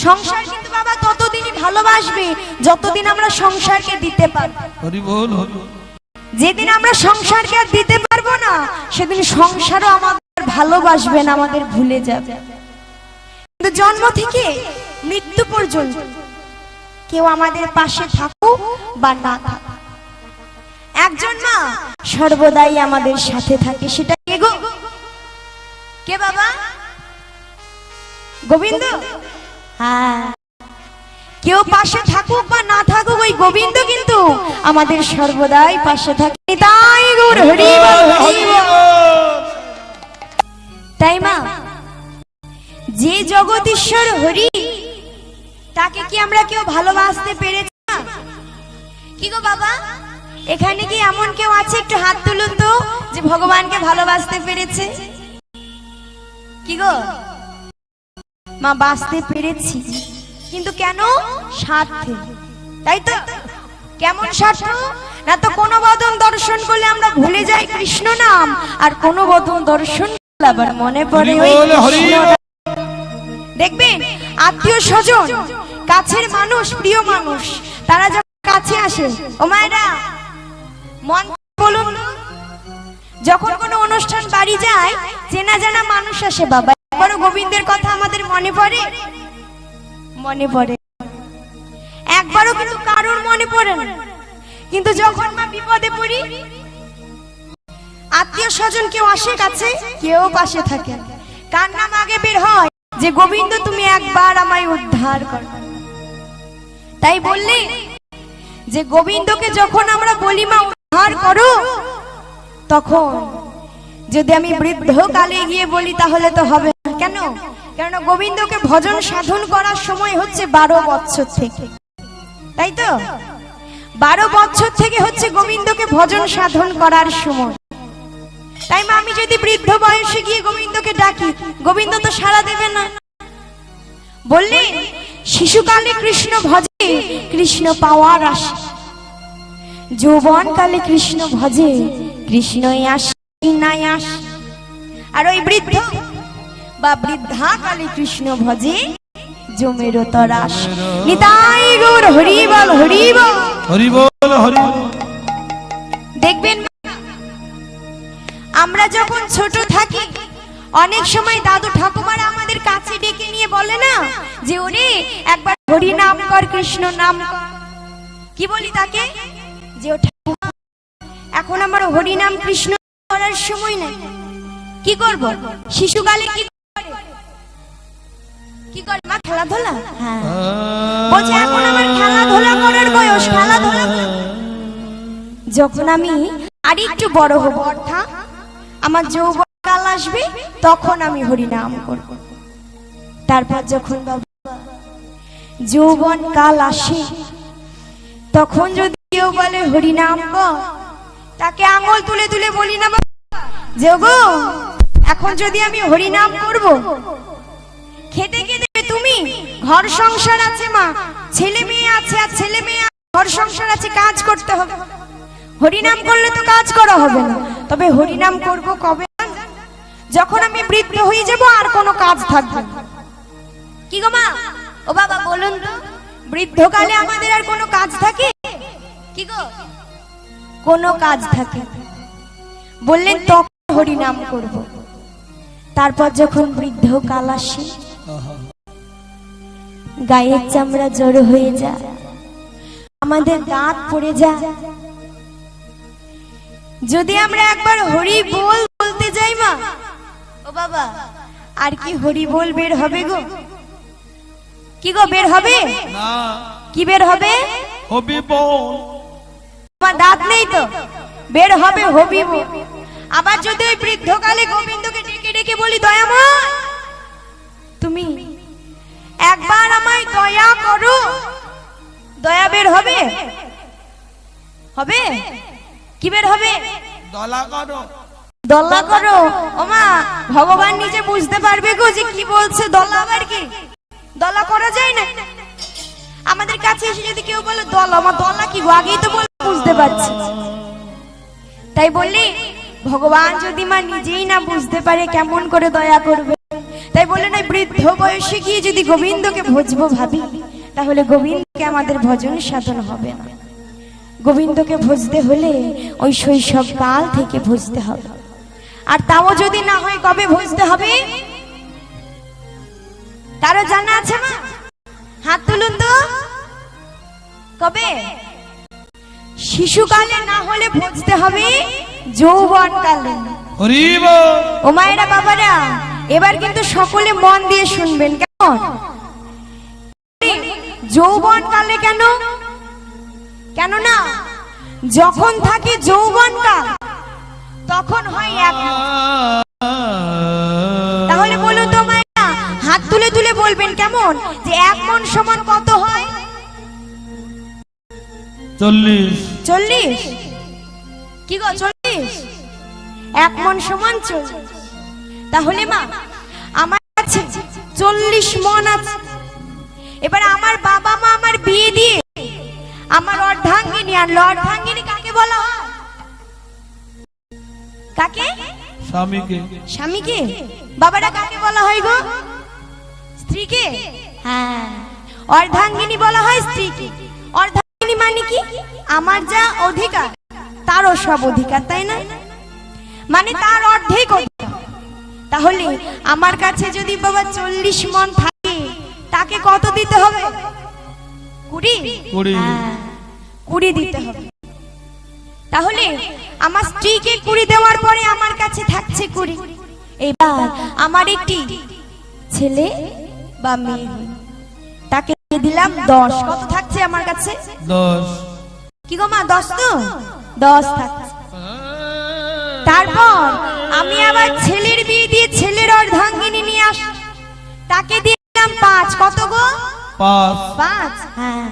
সংসার কিন্তু বাবা ততদিনই ভালোবাসবে যতদিন আমরা সংসারকে দিতে পারবো। হরি বল। যেদিন আমরা সংসারকে আর দিতে পারবো না সেদিন সংসারও আমাদের ভালোবাসবে না, আমাদের ভুলে যাবে। কিন্তু জন্ম থেকে মৃত্যু পর্যন্ত কেউ আমাদের পাশে থাকুক বা না থাকুক, একজন মা সর্বদাই আমাদের সাথে থাকে। সেটা কে গো? কে বাবা? গোবিন্দ। হ্যাঁ, কেউ পাশে থাকুক বা না থাকুক ওই গোবিন্দ কিন্তু আমাদের সর্বদাই পাশে থাকে। তাই গৌর হরি বল, হরি বল। তাই মা, যে জগদীশ্বর হরি তাকে কি আমরা কেউ ভালোবাসতে পেরেছি না? কি গো বাবা, এখানে কি এমন কেউ আছে? একটু হাত তুলুন তো, যে ভগবানকে ভালোবাসতে পেরেছে। কি গো মা, বাঁচতে পেরেছি, কিন্তু কেন? স্বার্থে, তাই তো? কেমন স্বার্থ? না তো কোনো বদন দর্শন করলে আমরা ভুলে যাই কৃষ্ণ নাম, আর কোনো বদন দর্শন করলে আবার মনে পড়ে ওই কৃষ্ণ। দেখবেন আত্মীয় স্বজন, কাছের মানুষ, প্রিয় মানুষ, তারা যখন কাছে আসে, ও মায়েরা মন বলুন, যখন কোনো অনুষ্ঠান বাড়ি যায় চেনা জানা মানুষ আসে, বাবা একবারও গোবিন্দের কথা আমাদের মনে পড়ে? মনে পড়ে একবারও? কিন্তু কারোর মনে পড়ে না। কিন্তু যখন মা বিপদে পড়ি, আত্মীয় স্বজন কেউ আসে কাছে, কেউ পাশে থাকে, কার নাম আগে বের হয়? যে গোবিন্দ তুমি একবার আমায় উদ্ধার করো। তাই বললি যে গোবিন্দকে যখন আমরা বলি মা উদ্ধার করো, তখন যদি আমি বৃদ্ধ কালে গিয়ে বলি তাহলে তো হবে না। কেন? কারণ গোবিন্দকে ভজন সাধন করার সময় হচ্ছে 12 বছর থেকে, তাই তো? 12 বছর থেকে হচ্ছে গোবিন্দকে ভজন সাধন করার সময়। তাই মা, আমি যদি বৃদ্ধ বয়সে গিয়ে গোবিন্দকে ডাকি, গোবিন্দ তো সাড়া দেবে না। বললি শিশুকালে কৃষ্ণ ভজে, কৃষ্ণ পাওয়ার আশা, যৌবন কালে কৃষ্ণ ভজে, কৃষ্ণই আসে নাই আসে। আর ওই বৃদ্ধ বা বৃদ্ধা কালে কৃষ্ণ ভজে, জমের তরাস। নিতাই গৌর হরি বল, হরি বল, হরি বল, হরি বল। দেখবেন আমরা যখন ছোট থাকি অনেক সময় দাদু ঠাকুমারা আমাদের কাছে ডেকে নিয়ে বলে না যে ওরে একবার হরি নাম কর, কৃষ্ণ নাম কর। কি বলি তাকে? যে ও ঠাকুমা, এখন আমার হরি নাম কৃষ্ণ করার সময় নাই। কি করব? শিশুকালে কি করে? কি করে মা? খেলাধুলা। হ্যাঁ, বলছে এখন আমার খেলাধুলা করার বয়স, খেলাধুলা। যখন আমি আর একটু বড় হব, অর্থাৎ আমার যৌবন কাল আসবে, তখন আমি হরি নাম করব। তারপর যখন বাবা যৌবন কাল আসে, তখন যদি কেউ বলে হরি নাম কর, তাকে আঙুল তুলে তুলে বলি না যে গো এখন যদি আমি হরি নাম করব, খেতে খেতে তুমি, ঘর সংসার আছে মা, ছেলে মেয়ে আছে, আর ছেলে মেয়ে ঘর সংসার আছে, কাজ করতে হবে। হরিনাম করলে তো কাজ করা হবে না। তবে হরিনাম করব কবে? যখন আমি বৃদ্ধ হয়ে যাব, আর কোনো কাজ থাকবে না। কি গো মা, ও বাবা বলুন তো, বৃদ্ধকালে আমাদের আর কোনো কাজ থাকে? কি গো, কোনো কাজ থাকে? বললেন তখন হরিনাম করব। তারপর যখন বৃদ্ধ কাল আসে, গায়ের চামড়া জড়ো হয়ে যায়, আমাদের দাঁত পড়ে যায়, যদি আমরা একবার হরি বল বলতে যাই মা, ও বাবা আর কি হরি বল বের হবে গো? কি গো বের হবে না? কি বের হবে? হবি বল। তোমার দাঁত নেই তো, বের হবে হবি বল। আবার যদি ওই বৃদ্ধকালে গোবিন্দকে ডেকে ডেকে বলি দয়াময় তুমি একবার আমায় দয়া করো, দয়া বের হবে? হবে? কি বের হবে? দলা করো। দলা করো। ওমা ভগবান নিজে বুঝতে পারবে গো যে কি বলছে। দলা আবার কি? দলা করা যায় না। আমাদের কাছে এসে যদি কেউ বলে দলা, আমার দলা কি গো, আগেই তো বলে বুঝতে পারছি। তাই বললি ভগবান যদি মা নিজেই না বুঝতে পারে কেমন করে দয়া করবে? তাই বলে না, বৃদ্ধ বয়সে গিয়ে যদি গোবিন্দকে ভজবো ভাবি, তাহলে গোবিন্দকে আমাদের ভজন সাধন হবে না। গোবিন্দকে ভজতে হলে ওই শৈশব কাল থেকে ভজতে হবে। আর তাও যদি না হয়, কবে ভজতে হবে কারো জানা আছে মা? হাত তুলুন তো। কবে? শিশুকালে না হলে ভজতে হবে যৌবন কালে। হরি বল। ও মায়েরা বাবারা, এবার কিন্তু সকলে মন দিয়ে শুনবেন, কেমন? যৌবন কালে কেন? কেন না যখন থাকে যৌবন কাল তখন হয় এক। তাহলে বলুন তো মায়েরা, হাত তুলে তুলে বলবেন কেমন, যে 1 মণ সমান কত হয়? 40। 40? কি গো 40? 1 মণ সমান 40। তাহলে মা আমার কাছে 40 মণ আছে। এবার আমার বাবা মা আমার বিয়ে দিয়ে আমার অর্ধাঙ্গিনী আনলো। অর্ধাঙ্গিনী কাকে বলা হয়? কাকে? স্বামীকে। স্বামীকে। বাবারা কাকে বলা হয় গো? স্ত্রীকে। হ্যাঁ, অর্ধাঙ্গিনী বলা হয় স্ত্রীকে। অর্ধাঙ্গিনী মানে কি? আমার যা অধিকার তারও সব অধিকার, তাই না? মানে তার অর্ধেক অধিকার। তাহলে আমার কাছে যদি বাবা 40 মণ থাকে, তাকে কত দিতে হবে? 20? হ্যাঁ, 20 দিতে হবে। তাহলে আমার স্ত্রীকে 20 দেওয়ার পরে আমার কাছে থাকছে 20। এবার আমার একটি ছেলে বা মেয়ে, তাকে দিলাম 10। কত থাকছে আমার কাছে? 10। কি গো মা, 10 তো? 10 থাকছে। তারপর আমি আবার ছেলের বিয়ে দিয়ে ছেলের অর্ধাঙ্গিনী নিয়ে আস, তাকে দিলাম 5। কত গো? 5। হ্যাঁ,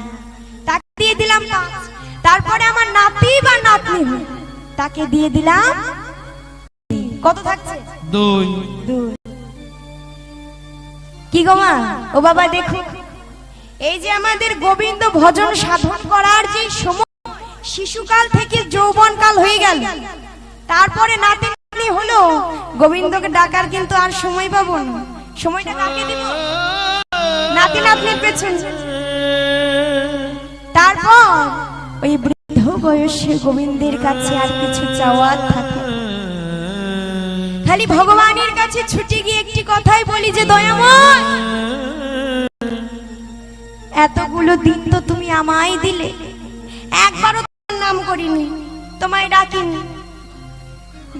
তাকে দিয়ে দিলাম 5। তারপরে আমার নাতি বা নাতনি, তাকে দিয়ে দিলাম। কত থাকছে? 2। কি গো মা, ও বাবা দেখো, এই যে আমাদের গোবিন্দ ভজন সাধন করার যে সময়, শিশুকাল থেকে যৌবনকাল হয়ে গেল, তারপরে নাতি নাতনি হলো, গোবিন্দকে ডাকার কিন্তু আর সময় পাবো না। সময়টা কাকে দিব? নাতি নাতনির পেছনে। তারপর ওই বৃদ্ধ বয়সে গোবিন্দের কাছে আর কিছু চাওয়ার থাকে, খালি ভগবানের কাছে ছুটে গিয়ে একটি কথাই বলি যে দয়াময়, এতগুলো দিন তো তুমি আমায় দিলে, একবারও তোমার নাম করিনি, তোমায় ডাকিনি।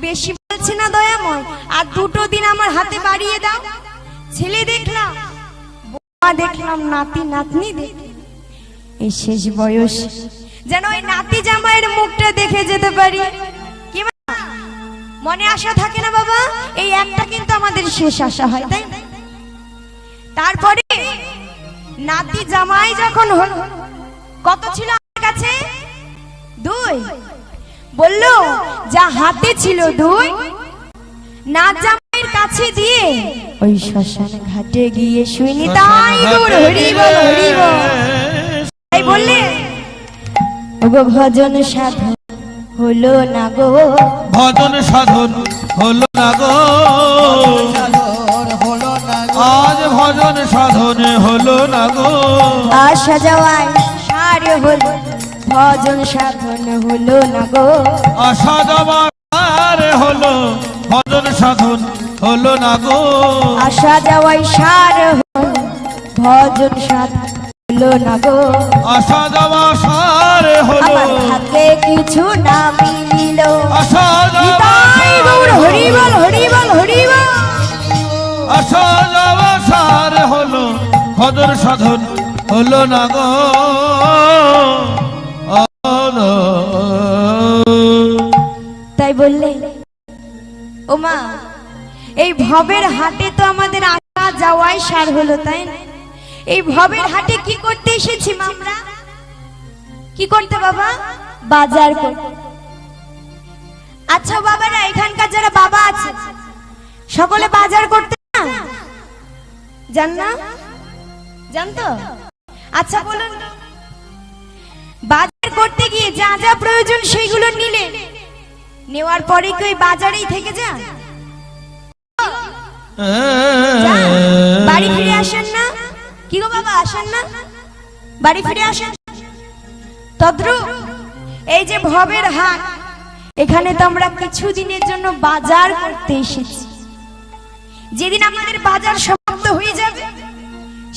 বেশি বলছি না দয়াময়, আর 2টো দিন আমার হাতে বাড়িয়ে দাও। ছেলে দেখলাম, বৌমা দেখলাম, নাতি নাতনি দেখলাম। এই শেষ বয়স যেন ওই নাতি জামাইয়ের মুখটা দেখে যেতে পারি। কি মনে আশা থাকে না বাবা? এই একটা কিন্তু আমাদের শেষ আশা হয়, তাই না? তারপরে নাতি জামাই যখন হলো, কত ছিল আমার কাছে? 2। বললো যা হাতে ছিল 2, না জামাইয়ের কাছে দিয়ে ওই শ্মশান ঘাটে গিয়ে শুইনি। তাই দূর হরি বল, হরি বল। তাই বললে ওগো ভজন সাধন হলো না গো, ভজন সাধন হলো না গো, আজ ভজন সাধন হলো না গো। আসা যাওয়ায় সার হলো, ভজন সাধন হলো না গো। আসা যাওয়ার হলো, ভজন সাধন হলো না গো। আসা যাওয়ায় সার হলো, ভজন সাধন হলো না গো। আসা যাওয়া সার হলো, আমার ভাগ্যে কিছু না মিলিল। আসা যাওয়া হরি বল, হরি বল, হরি বল। আসা যাওয়া সার হলো, ভজন সাধন হলো না গো। তাই বললে ও মা, এই ভবের হাটে তো আমাদের আসা যাওয়াই সার হলো, তাই না? এই ভবের হাটে কি করতে এসেছি আমরা? কি করতে বাবা? বাজার করতে। আচ্ছা বাবারা, এখানকার যারা বাবা আছে সকলে বাজার করতে না জান না? জানতো? আচ্ছা বলুন, বাজার করতে গিয়ে যা যা প্রয়োজন সেইগুলো নিলে, নেওয়ার পরে কি ওই বাজারেই থেকে যান? যান, বাড়ি ফিরে আসেন না? কি গো বাবা, আসেন না? বাড়ি ফিরে আসেন। তদ্রুপ এই যে ভবের হাট, এখানে তো আমরা কিছুদিনের জন্য বাজার করতে এসেছি। যেদিন আমাদের বাজার সমাপ্ত হয়ে যাবে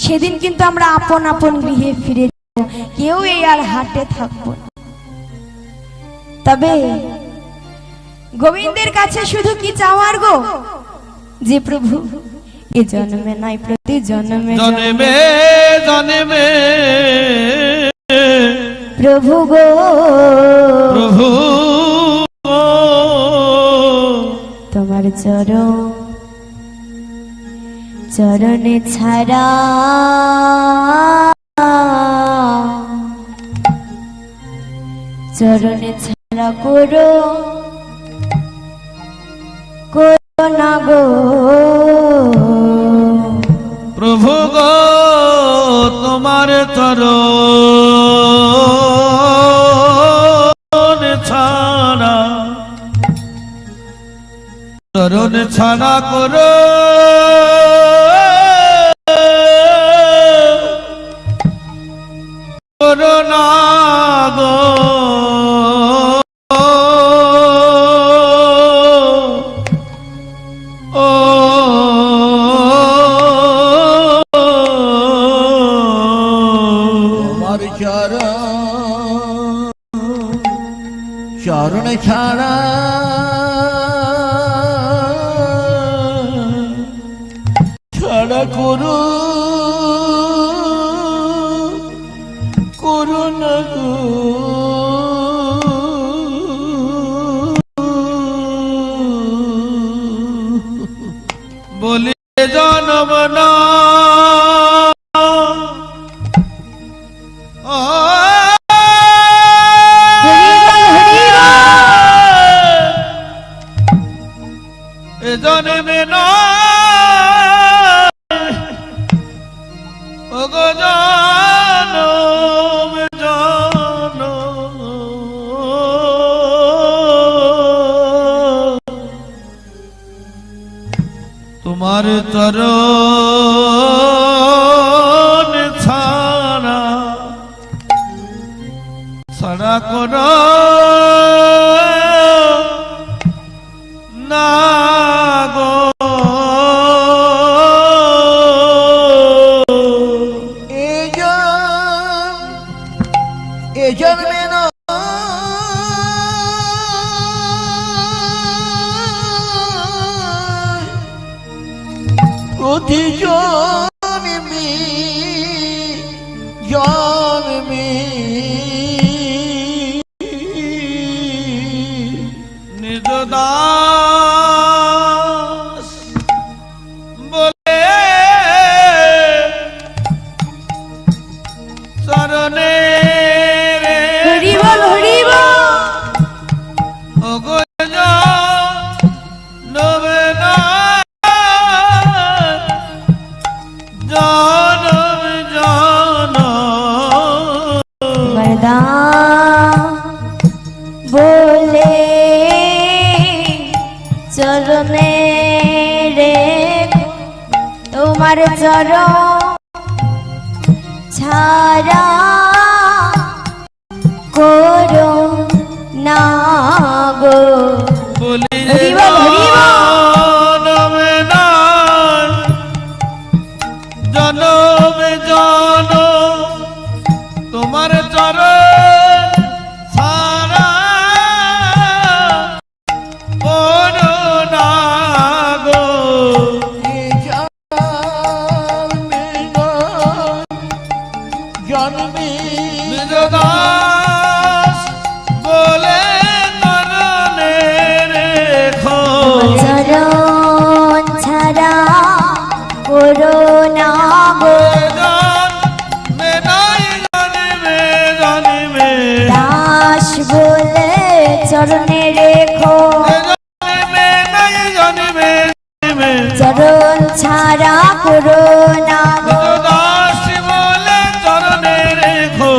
সেদিন কিন্তু আমরা আপন আপন গৃহে ফিরে যাব, কেউ এই আর হাটে থাকবো না। তবে গোবিন্দের কাছে শুধু কি চাওয়ার গো, যে প্রভু এ জন্মে নাই প্রতি জন্মে জন্মে জন্মে প্রভু গো প্রভু তোমার চরণে ছাড়া চরণে ছাড়া করো না গো প্রভু গো তোমার চরণ ছাড়া করো না গো চরণ ছাড়া ছাড়া করো না গো বলি জনম না জন্মে ওগো জনম তোমার চরণ ছাড়া করো না গো এ জন্মে না প্রতি জন্মে নিজ দাস বলে চরণে হরি বল হরি বল ওগো জনমে মর্দা বলে চরণে রে তোমার চরণ ছাড়া করো না গো বলি হরি বল হরি বল জনমে জনমে তোমার চরণ ছাড়া করো না গো জন্মে নিজ দাস বলে চরণে রেখো চরণ ছাড়া করো না গো জন্মে নাই জন্মে দাস বলে চরণে রেখো জন্মে নাই জন্মে চরণ ছাড়া করো না গো দাস বলে চরণে রেখো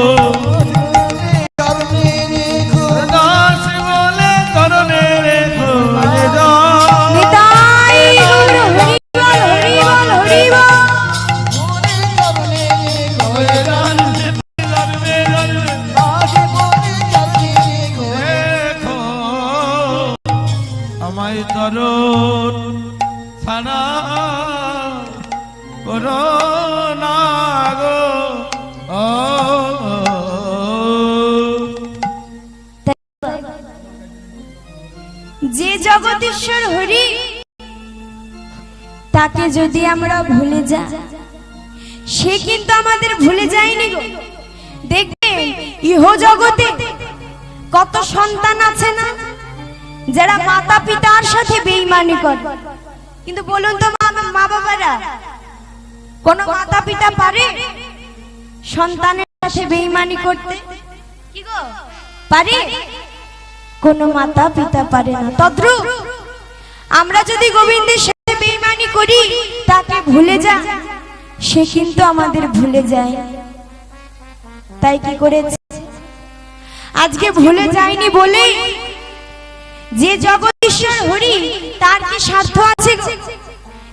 চরণ ছাড়া করো না গো ও যে জগদীশ্বর হরি তাকে যদি আমরা ভুলে যাই, সে কিন্তু আমাদের ভুলে যায়নি গো। দেখবেন ইহ জগতে কত সন্তান আছে না, যারা মাতা পিতার সাথে বেঈমানি করে। কিন্তু বলুন তো মা বাবারা, কোন মাতা পিতা পারে সন্তানের সাথে বেঈমানি করতে? কি গো পারে? কোন মাতা পিতা পারে না। তদ্রূপ আমরা যদি গোবিন্দের সাথে বেঈমানি করি, তাকে ভুলে যাই, সে কিন্তু আমাদের ভুলে যায়। তাই কি করেছে, আজকে ভুলে যায়নি বলে যে জগদীশ্বর হরি, তার কি স্বার্থ আছে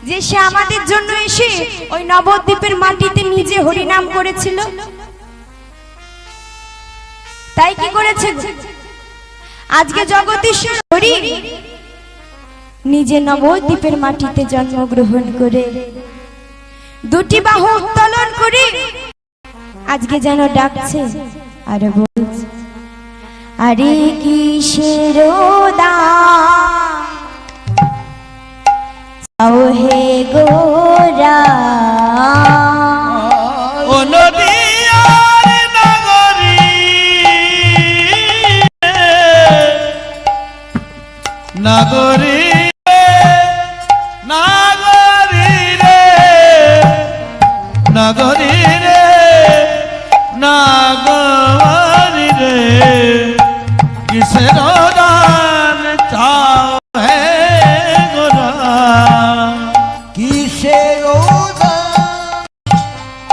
যে সে আমাদের জন্য এসে ওই নবদ্বীপের মাটিতে নিজে হরি নাম করেছিল? তাই কি করেছে, আজকে জগদীশ্বর হরি নিজে নবদ্বীপের মাটিতে জন্মগ্রহণ করে দুটি বাহু উত্তোলন করে আজকে যেন ডাকছে আর বলছে, আরে কিসের দাম চাও হে গোরা, ও নদিয়ার নগরী নগরী নগরী রে নগরী রে নগরী রে কিসের দান চাও হে গোরা, কিসের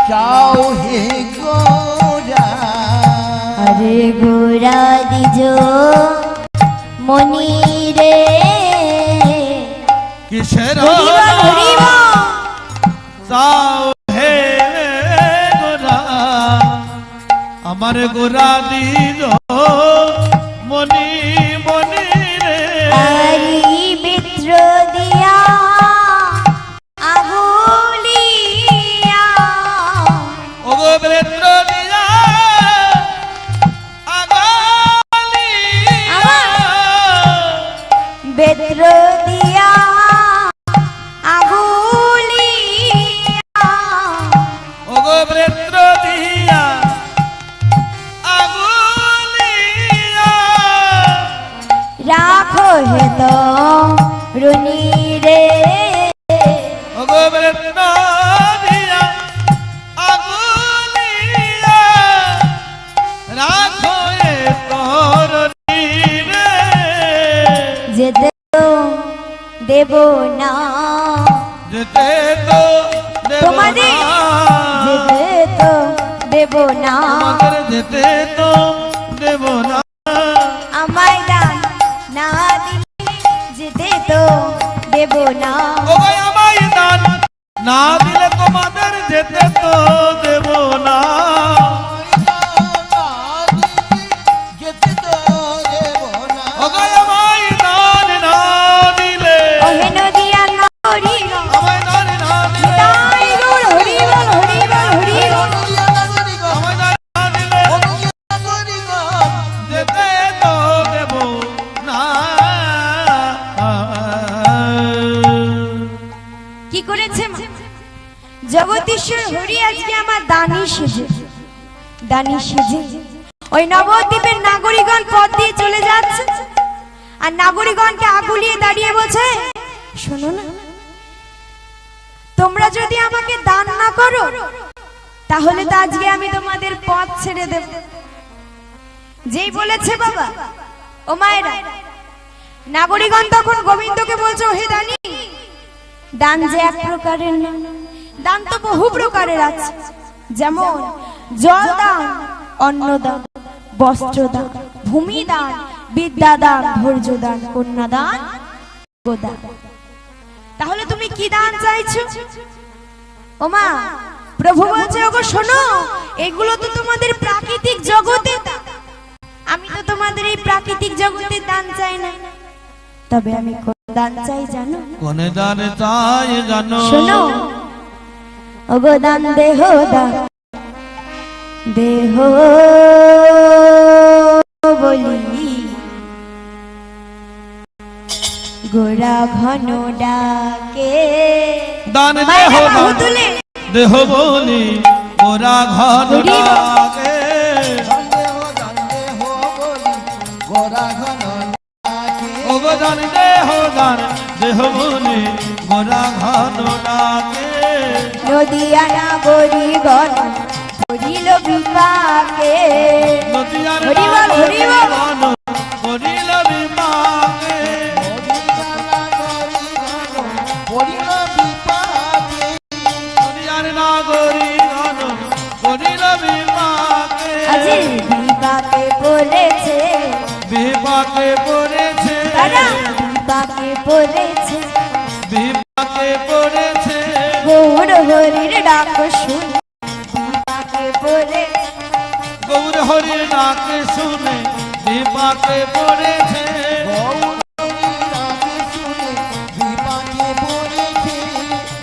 চাও হে গোরা, আরে গোরা দিজ মনি রে, কিসের হরিবল হরিবল। চাও হে গোরা, আমার গোরা দিল মনি মনি রে, আরি বিত্র দিয়া আগুলিয়া, ওগো বেত্র দিয়া আগালিয়া, বেত্র দিয়া আগুলিয়া, ওগো বেত্র দিয়া আগুলিয়া, রাখো হে তো রুনি রে, ওগো বেত্র দিয়া আগুলিয়া, রাখো এ তোর রে, যেতে তো দেব না, যেতে তো দেব তোমাদের না, যেতে তো দেব না, আমাদের যেতে তো দেব না, আমায় দান না দিলে যেতে তো দেব না, ও ভাই আমায় দান না দিলে তোমাদের যেতে তো দেব না, যেতে তো দেব না, ও ভাই আমায় দান না দিলে, ওহে নদিয়া নগরী আমায় দান না দিলে, তাই গৌর হরিবল হরিবল হরিবল, আমায় দান না দিলে, যেতে তো দেব না। কি করেছে মা? জগদীশ্বর হরি আজকে আমার দানি সেজে ওই নবদ্বীপের নাগরিকগণ পথ দিয়ে চলে যাচ্ছে, আর নাগরিকগণকে আগুলিয়ে দাঁড়িয়ে বলছে, শোনো না, তোমরা যদি আমাকে দান না করো, তাহলে তো আজকে আমি তোমাদের পথ ছেড়ে দেব। যেই বলেছে বাবা ও মায়েরা, নাগরিকগণ তখন গোবিন্দকে বলছে, হে দানি, দান যে এক প্রকারের না, দান তো বহু প্রকারের আছে, যেমন জল দান, অন্ন দান, বস্ত্র দান, ভূমি দান, বিদ্যা দান, ধৈর্য দান, কন্যা দান, গোদান। তাহলে তুমি কি দান চাইছো? ও মা, প্রভু বলছে, ওগো শোনো, এগুলো তো তোমাদের প্রাকৃতিক জগতে দান। আমি তো তোমাদের এই প্রাকৃতিক জগতের দান চাই না, তবে আমি দান চাই জানো? কোন দান চাই জানো? শোনো, ওগো দান দেহ দান দেহ বলি গোরা ঘন ডাকে। দান দেহ মায়েরা বাহু দান তুলে দেহ বলি ওরা ঘন ডাকে। গোরা ঘন ডাকে। ওগো দান দেহ দান দেহ বলি ওরা ঘন ডাকে। নদিয়া নাগরী গণ করিল বিপাকে। নদিয়ার হরি বল, হরি বল। গান করিল বিপাকে। পড়িল বিপাকে। নদিয়ার নাগরী গান করিল বিপাকে। আজি বিপাকে পড়েছে বিপাকে পড়েছে। দাদা, বিপাকে পড়েছে বিপাকে পড়েছে। গৌর হরির ডাক শুন বিপাকে পড়েছে। গৌর হরির ডাক শুনে বিপাকে পড়েছে।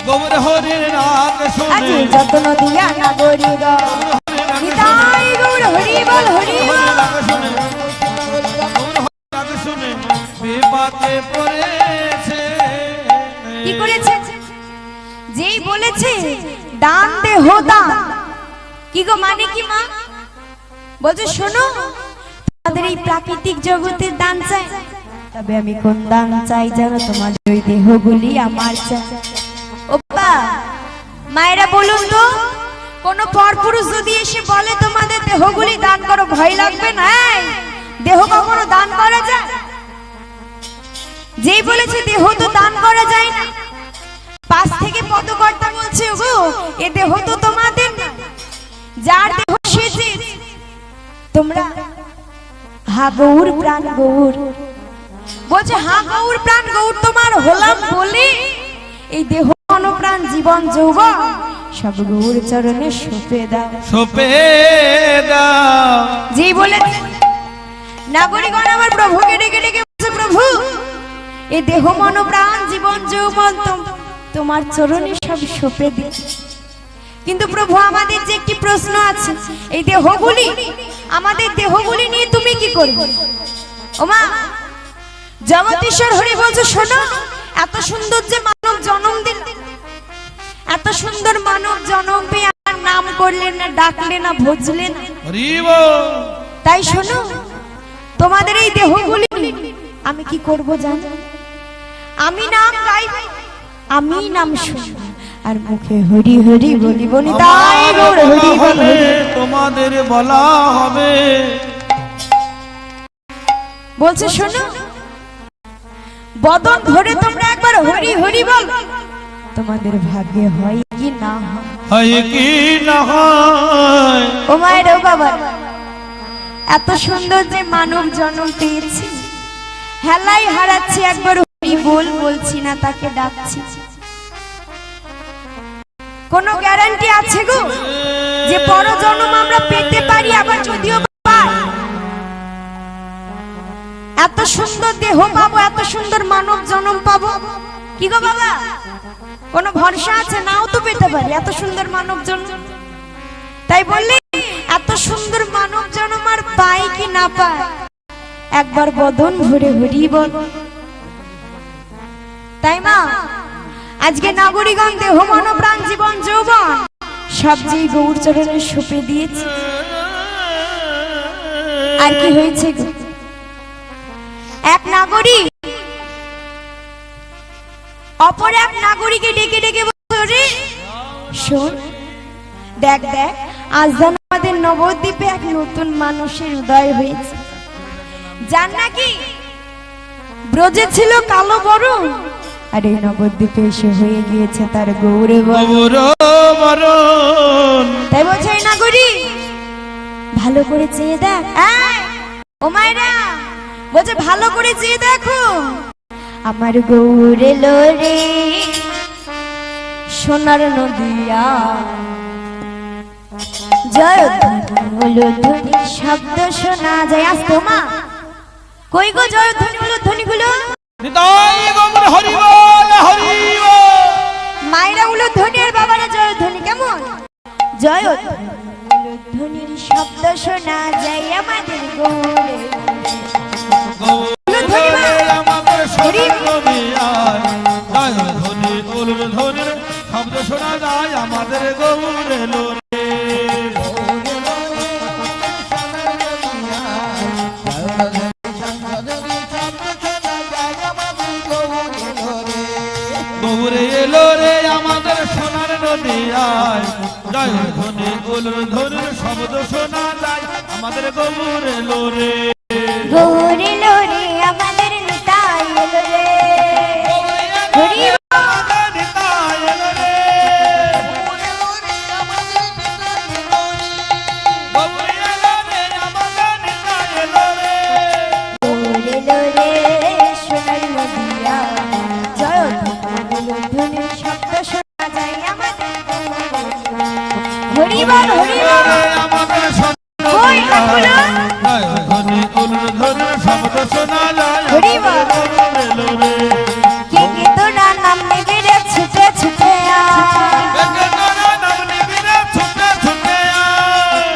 গৌর হরির ডাক আজি শুনে যত নদিয়া নাগরী গণ নিতাই গৌর হরি বল, হরি বল। বিপাকে পড়েছে। কি করেছে? যেই বলেছে দান দেহ দান, কি গো মানে কি মা? বলছে শোনো, তোমাদের এই প্রাকৃতিক জগতের দান চাই, তবে আমি কোন দান চাই জানো? তোমাদের ওই দেহগুলি আমার চাই। ওপা মায়েরা বলুন তো, কোন পরপুরুষ যদি এসে বলে তোমাদের দেহগুলি দান করো, ভয় লাগবে না? এই, দেহ কখনো দান করা যায়? যেই বলেছে দেহ তো দান করা যায় না, পাশ থেকে পদকর্তা বলছে ওগো এ দেহ তো তোমাদের না, যার দেহ সেজে তোমরা হা গৌর প্রাণ গৌর। বলছে হা গৌর প্রাণ গৌর তোমার হলাম বলে এই দেহ মন প্রাণ জীবন যৌবন সব গৌর চরণে সঁপে দাও। সপে দাও। যেই বলে নাগরিকগণ আমার প্রভুকে ডেকে ডেকে বলছে প্রভু এই দেহ মন প্রাণ জীবন যৌবন তোমার চরণে সব সঁপে দিই। কিন্তু প্রভু আমাদের যে একটি প্রশ্ন আছে, এই দেহগুলি আমাদের দেহগুলি নিয়ে তুমি কি করবে? ওমা জগদীশ্বর হরি বলছে শোনো, এত সুন্দর যে মানব জন্ম দিন, এত সুন্দর মানব জন্ম পেয়ে আর নাম করলেন না, ডাকলেন না, ভজলেন না। তাই শোনো, তোমাদের এই দেহগুলি আমি কি করব জানো? আমি নাম গাইব, আমি নাম শুনব, আর মুখে হরি হরি বলিব নি। তাই গৌর হরি বল, তোমাদের বলা হবে। বলছে শোনো, বদন ভরে তোমরা একবার হরি হরি বল, তোমাদের ভাগ্যে হয় কি না হয়? হয় কি না হয়? ও মায়ের ও বাবা, এত সুন্দর যে মানব জন্ম পেয়েছি, হেলাই হারাচ্ছি, একবার হরি বল বলছি না, তাকে ডাকছি। কোন গ্যারান্টি আছে গো যে পর জন্ম আমরা পেতে পারি? আবার যদিও পাই, এত সুন্দর দেহ পাবো, এত সুন্দর মানব জন্ম পাবো, কি গো বাবা কোন ভরসা আছে? নাও তো পেতে পারি এত সুন্দর মানব জন্ম। তাই বললে এত সুন্দর মানব জন্ম আর পাই কি না পাই, একবার বদন ভরে হরি বল। তাই মা আজকে নাগরিকগণ দেহ মন প্রাণ জীবন যৌবন সব যেই গৌর চরণে সঁপে দিয়েছে, আর কি হয়েছে গো? এক নাগরিক অপর এক নাগরিকে ডেকে ডেকে বলছে রে শোন, দেখ দেখ আজ যেন আমাদের নবদ্বীপে এক নতুন মানুষের উদয় হয়েছে, যার নাকি ব্রজে ছিল কালো বরণ, আর এই নবদ্বীপে এসে হয়ে গিয়েছে তার গৌরে বরণ। তাই বলছে এই নাগরিক ভালো করে চেয়ে দেখ। ও মায়েরা বলছে ভালো করে চেয়ে দেখো, আমার গৌরে লোরে সোনার নদিয়া, জয় ধ্বনি শব্দ শোনা যায়। আসতো মা কই গো জয় ধ্বনি গুলো নিতাই গৌর হরি বল হরি বল। মায়েরা উলুধ্বনি আর বাবারা জয়ধ্বনি কেমন? জয়ধ্বনি উলুধ্বনির শব্দ শোনা যায় আমাদের গৌরে। গৌরে আমাদের সোনার নবী আয়, জয় ধ্বনি উলুর ধ্বনির শব্দ শোনা যায় আমাদের গৌরে লোরে। গৌরে এলো রে আমাদের সোনার নদী আয়, জয় ধ্বনি উলুর ধ্বনির শব্দ শোনা যায় আমাদের গৌরে লোরে। গৌরে লোরে আমাদের নিতাই এলো রে। হরি আমাদের নিতাই এলো রে। গৌরে এলো রে আমাদের নিতাই এলো রে। গৌরে লোরে সোনার নদিয়া, জয়ধ্বনি উলুধ্বনির শব্দ শোনা যায় আমাদের গৌরে। হরি বল হরি বল। আমাদের সোনার ওই নদী ঠাকুর। আয়, জয় ধ্বনি উলুর ধ্বনির শব্দ শোনা যায় হরি আমাদের বল। গৌরে লোরে। কে কে তোরা নাম নেবে রে ছুটে ছুটে আয়। একে তোরা নাম নিবি রে ছুটে ছুটে আয়।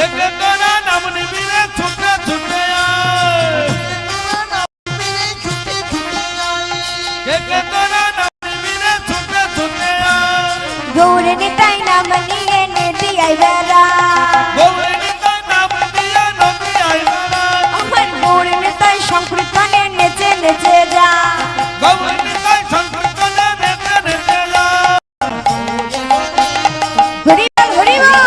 একে তোরা নাম নিবি রে ছুটে ছুটে আয়। একে তোরা নাম নিবি রে ছুটে ছুটে আয়। গৌরে নিতাই নাম নিয়ে নে দিয়াই বেড়া। গৌরে নিতাই নাম দিয়া নদী আইবারা। আমার গৌরে নিতাই সংকীর্তনে নেচে নেচে যা। গৌরে নিতাই সংকীর্তনে নেচে নেচে যা। হরি বল হরি বল।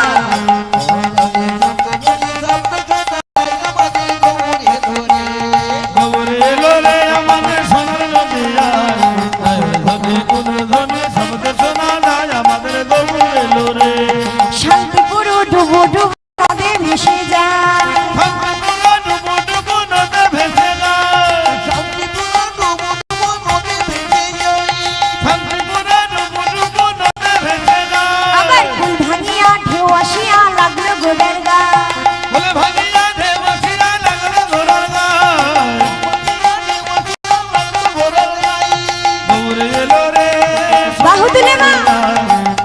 গৌরে এলো রে আমাদের সোনার নদী আয়, জয় ধ্বনি উলুর ধ্বনি শব্দ শোনা যায় আমাদের গৌরে এলো রে। শান্তিপুর ডুবু ডুবু নদে ভেসে যায়। শান্তিপুরা ডুবু ডুবু নদে ভেসে যায়। শান্তিপুরা ডুবু ডুবু নদে ভেসে যায়। আবার ফুল ভাঙিয়া ঢেউ আসিয়া লাগলো গোলের গা। বলে ভাঙিয়া ঢেউ আসিয়া লাগলো ঘোড়ার গায়। গৌরে এলো রে বাহু তুলে মা।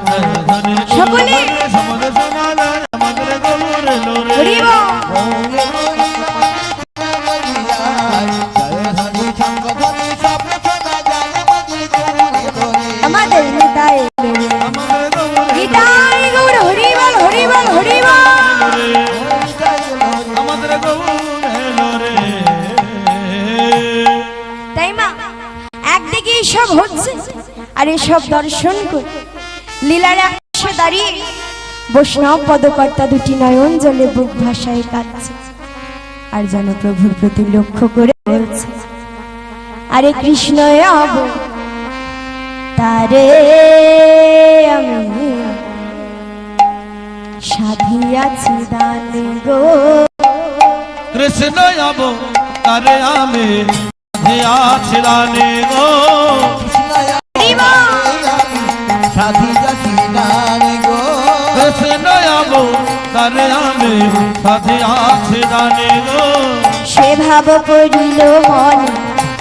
জয় ধ্বনি সকলে। উলুর ধ্বনি শব্দ শোনা যায় আমাদের গৌরে এলো রে। হরি বল। আমাদের নিতাই এলো রে। আমাদের গৌরে নিতাই গৌর হরি বল হরি বল হরি বল। আমাদের গৌরে এলো রে। তাই মা, একদিকে এসব হচ্ছে আর এসব দর্শন করে লীলার একপাশে দাঁড়িয়ে বৈষ্ণব পদকর্তা দুটি নয়ন জলে বুক ভাষায় কাঁদছে আর যেন প্রভুর প্রতি লক্ষ্য করে বলছে, আরে কৃষ্ণ অব তারে আমি সাধিয়াছি দানে গো। কৃষ্ণ যাব তারে আমি ধিয়াছি দানে গো। কৃষ্ণ যাব তারে আমি সাধিয়াছি দানে গো। সে ভাব পড়িল মন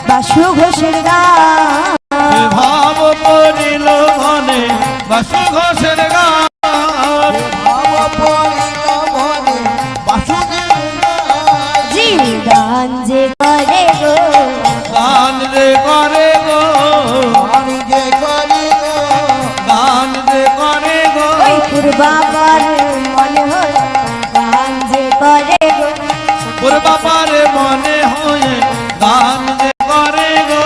বাসু ঘোষের গান। এ ভাব পড়িল মনে বাসু ঘোষের গান। জি গান যে করে গো, গান রে করে গো। গান যে করে গো। ওই পূর্বাবার মনে হয় গান যে করে গো। ওর বাবারে মনে হয়ে গান যে করে গো।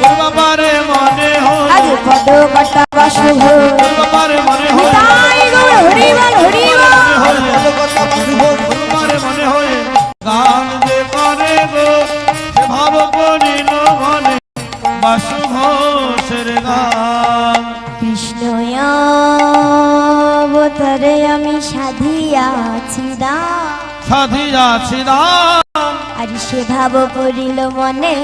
ওর বাবারে মনে আজ হয়ে পদ কটা বাসু ওর বাবারে মনে হয়ে নিতাই গৌর হরি বল হরি বল। ওর বাবারে মনে হয়ে গান যে করে গো। সে ভাব করিল মনে বাসু ঘোষের গান। কৃষ্ণ অবতারে আমি সাধিয়াছি দান। সাধিয়াছি দান। আর সে ভাব পড়িল মনে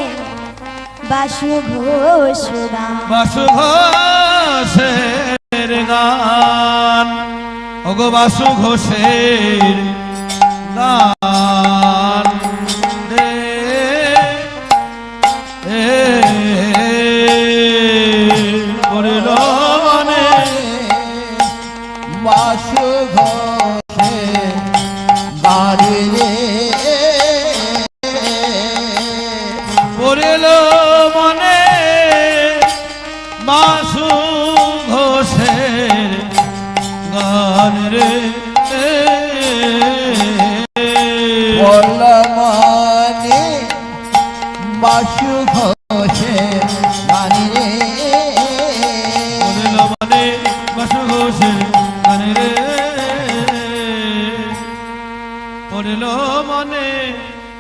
বাসু ঘোষ গান। বাসু ঘোষের গান। ও ভগবাসু ঘোষের গান রে পড়ল মনে বাসু ঘোষে বাড়ি রে পড়ল মনে বাসু ঘোষের গান রে বল মানে বাসু ঘোষে